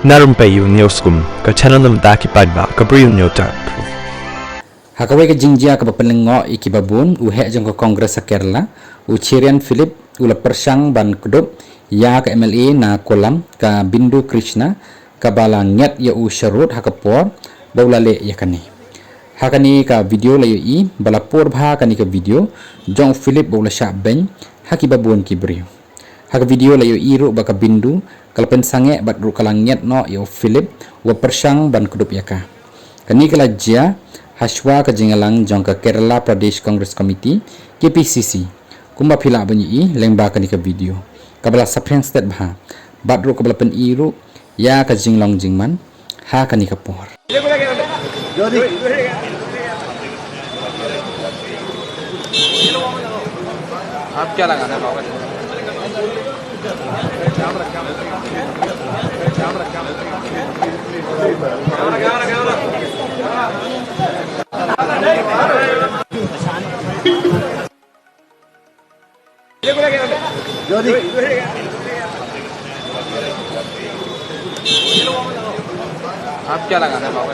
Na Rympei U Newsroom ka channel nabynta ki paidbah ka Bri U Hynñiewtrep. Hakawai ke jingjia ke penlengo iki babun uhek jong ke kongres sa Kerala Uchirian Philip ula persang ban kdup ya ke MLA na kolam ka bindu Krishna kabala ngiat ya u sharut hakapor baulale ya kani hakani ka video layu i balapur bha kani ka video jong Philip baula Shah ben haki babun ki Bri haka video layu i ru baka bindu kalpen sange bat ru kalang ngiat no ya Philip wa persang ban kdup ya ka kani kala jia Hashwa ke jengalang jong ke Kerala Pradesh Congress Committee KPCC kumba phila bunyi i lengba kani ke video kabala sapreng state bha badru kabala pen iru ya ka jinglong jingman ha kani kapor आप क्या लगाना है बाबा आप क्या लगाना है बाबा